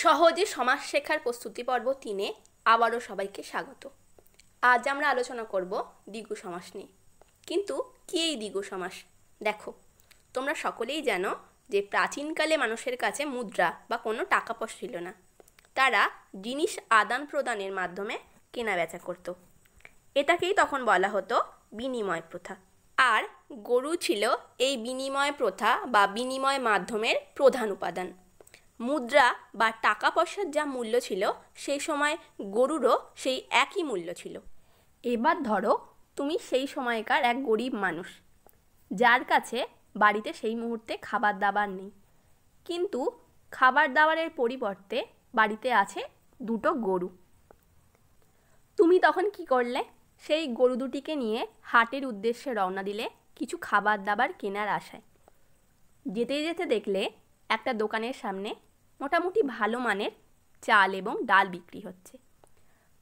সহজে সমাস শেখার প্রস্তুতি পর্ব 3-এ আবারও সবাইকে স্বাগত। আজ আমরা আলোচনা করব দ্বিগু সমাস নিয়ে। কিন্তু কি এই দ্বিগু সমাস? দেখো, তোমরা সকলেই জানো যে প্রাচীনকালে মানুষের কাছে মুদ্রা বা কোনো টাকা পয়সা ছিল না। তারা জিনিস আদান প্রদানের মাধ্যমে কেনা বেচা করত। এটাকেই তখন বলা হতো বিনিময় প্রথা। আর গরু ছিল এই বিনিময় প্রথা বা বিনিময় মাধ্যমের প্রধান উপাদান। মুদ্রা বা টাকা পয়সার যা মূল্য ছিল সেই সময় গরুরও সেই একই মূল্য ছিল। এবার ধরো তুমি সেই সময়কার এক গরিব মানুষ, যার কাছে বাড়িতে সেই মুহূর্তে খাবার দাবার নেই, কিন্তু খাবার দাবারের পরিবর্তে বাড়িতে আছে দুটো গরু। তুমি তখন কি করলে? সেই গরু দুটিকে নিয়ে হাটের উদ্দেশ্যে রওনা দিলে কিছু খাবার দাবার কেনার আশায়। যেতে যেতে দেখলে একটা দোকানের সামনে মোটামুটি ভালো মানের চাল এবং ডাল বিক্রি হচ্ছে।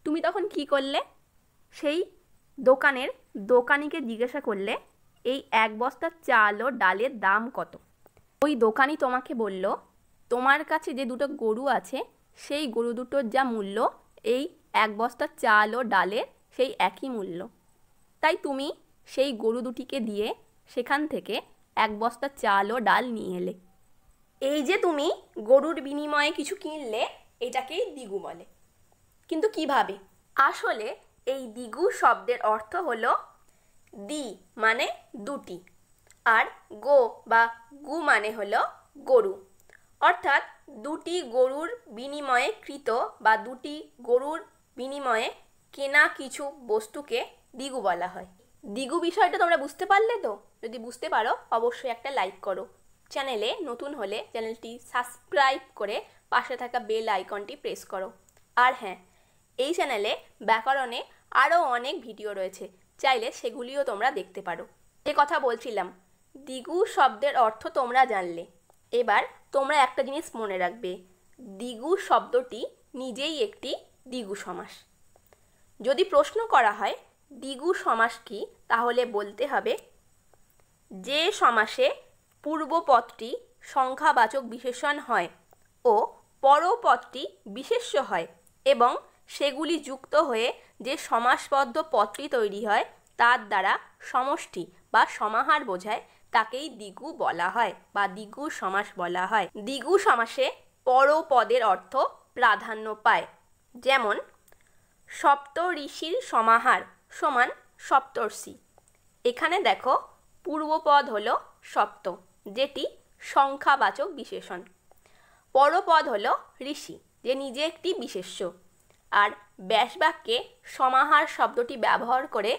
তুমি তখন কি করলে? সেই দোকানিকে জিজ্ঞাসা করলে এই এক বস্তা চাল ও ডালের দাম কত। ওই দোকানি তোমাকে বলল, তোমার কাছে যে দুটো গরু আছে সেই গরু দুটোর যা মূল্য এই এক বস্তা চাল ও ডালের সেই একই মূল্য। তাই তুমি সেই গরু দুটিকে দিয়ে সেখান থেকে এক বস্তা চাল ও ডাল নিয়ে এলে। এই যে তুমি গরুর বিনিময়ে কিছু কিনলে, এটাকেই দ্বিগু বলে। কিন্তু কিভাবে? আসলে এই দ্বিগু শব্দের অর্থ হলো দ্বি মানে দুটি, আর গো বা গু মানে হলো গরু। অর্থাৎ দুটি গরুর বিনিময়ে কৃত বা দুটি গরুর বিনিময়ে কেনা কিছু বস্তুকে দ্বিগু বলা হয়। দ্বিগু বিষয়টা তোমরা বুঝতে পারলে তো? যদি বুঝতে পারো অবশ্যই একটা লাইক করো। চ্যানেলে নতুন হলে চ্যানেলটি সাবস্ক্রাইব করে পাশে থাকা বেল আইকনটি প্রেস করো। আর হ্যাঁ, এই চ্যানেলে ব্যাকরণে আরও অনেক ভিডিও রয়েছে, চাইলে সেগুলিও তোমরা দেখতে পারো। যে কথা বলছিলাম, দ্বিগু শব্দের অর্থ তোমরা জানলে। এবার তোমরা একটা জিনিস মনে রাখবে, দ্বিগু শব্দটি নিজেই একটি দ্বিগু সমাস। যদি প্রশ্ন করা হয় দ্বিগু সমাস কি, তাহলে বলতে হবে যে সমাসে পূর্বপদটি সংখ্যাবাচক বিশেষণ হয় ও পরপদটি বিশেষ্য হয় এবং সেগুলি যুক্ত হয়ে যে সমাসবদ্ধ পদটি তৈরি হয় তার দ্বারা সমষ্টি বা সমাহার বোঝায়, তাকেই দ্বিগু বলা হয় বা দ্বিগু সমাস বলা হয়। দ্বিগু সমাসে পরপদের অর্থ প্রাধান্য পায়। যেমন সপ্ত ঋষির সমাহার সমান সপ্তর্ষি। এখানে দেখো পূর্বপদ হলো সপ্ত, যেটি সংখ্যাবাচক বিশেষণ। পরপদ হলো ঋষি, যে নিজে একটি বিশেষ্য। আর ব্যাসবাক্যে সমাহার শব্দটি ব্যবহার করে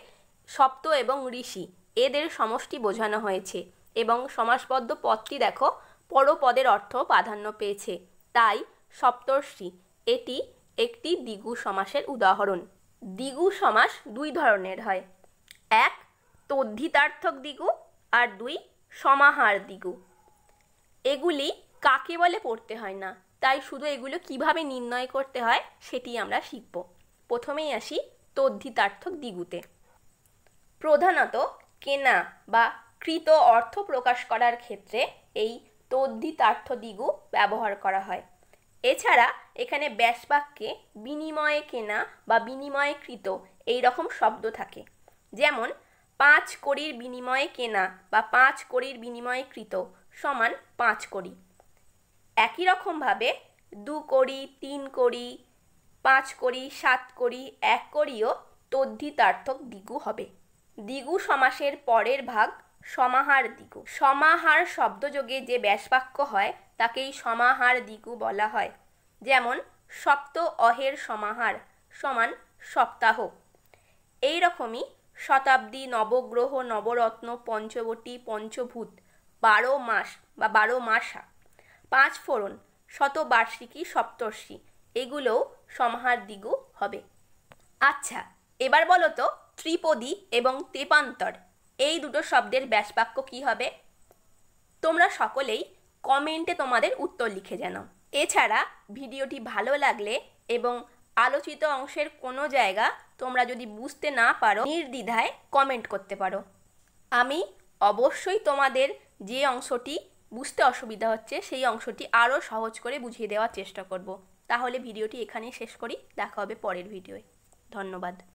সপ্ত এবং ঋষি এদের সমষ্টি বোঝানো হয়েছে এবং সমাসবদ্ধ পদটি দেখো পরপদের অর্থ প্রাধান্য পেয়েছে, তাই সপ্তর্ষি এটি একটি দ্বিগু সমাসের উদাহরণ। দ্বিগু সমাস দুই ধরনের হয়, এক তদ্ধিতার্থক দ্বিগু আর দুই সমাহার দ্বিগু। এগুলি কাকে বলে পড়তে হয় না, তাই শুধু এগুলো কিভাবে নির্ণয় করতে হয় সেটি আমরা শিখব। প্রথমেই আসি তদ্ধিতার্থক দ্বিগুতে। প্রধানত কেনা বা কৃত অর্থ প্রকাশ করার ক্ষেত্রে এই তদ্ধিতার্থ দ্বিগু ব্যবহার করা হয়। এছাড়া এখানে ব্যাসবাক্যে বিনিময়ে কেনা বা বিনিময়ে কৃত এই রকম শব্দ থাকে। যেমন 5 কড়ির বিনিময়ে কেনা বা 5 কড়ির বিনিময়ে কৃত সমান 5 কড়ি। একই রকমভাবে 2 কড়ি, 3 কড়ি, 5 কড়ি, 7 কড়ি, 1 কড়িও তদ্ধিতার্থক দ্বিগু হবে। দ্বিগু সমাসের পরের ভাগ সমাহার দ্বিগু। সমাহার শব্দযোগে যে ব্যাসবাক্য হয় তাকেই সমাহার দ্বিগু বলা হয়। যেমন সপ্ত অহের সমাহার সমান সপ্তাহ। এই রকমই শতাব্দী, নবগ্রহ, নবরত্ন, পঞ্চবটী, পঞ্চভূত, 12 মাস বা 12 মাসা, 5 ফোড়ন, শতবার্ষিকী, সপ্তর্ষি এগুলোও সমাহার দ্বিগু হবে। আচ্ছা, এবার বলো তো ত্রিপদী এবং তেপান্তর এই দুটো শব্দের ব্যাসবাক্য কি হবে? তোমরা সকলেই কমেন্টে তোমাদের উত্তর লিখে জানাও। এছাড়া ভিডিওটি ভালো লাগলে এবং আলোচিত অংশের কোনো জায়গা তোমরা যদি বুঝতে না পারো, নির্দ্বিধায় কমেন্ট করতে পারো। আমি অবশ্যই তোমাদের যে অংশটি বুঝতে অসুবিধা হচ্ছে সেই অংশটি আরও সহজ করে বুঝিয়ে দেওয়ার চেষ্টা করব। তাহলে ভিডিওটি এখানেই শেষ করি, দেখা হবে পরের ভিডিওয়। ধন্যবাদ।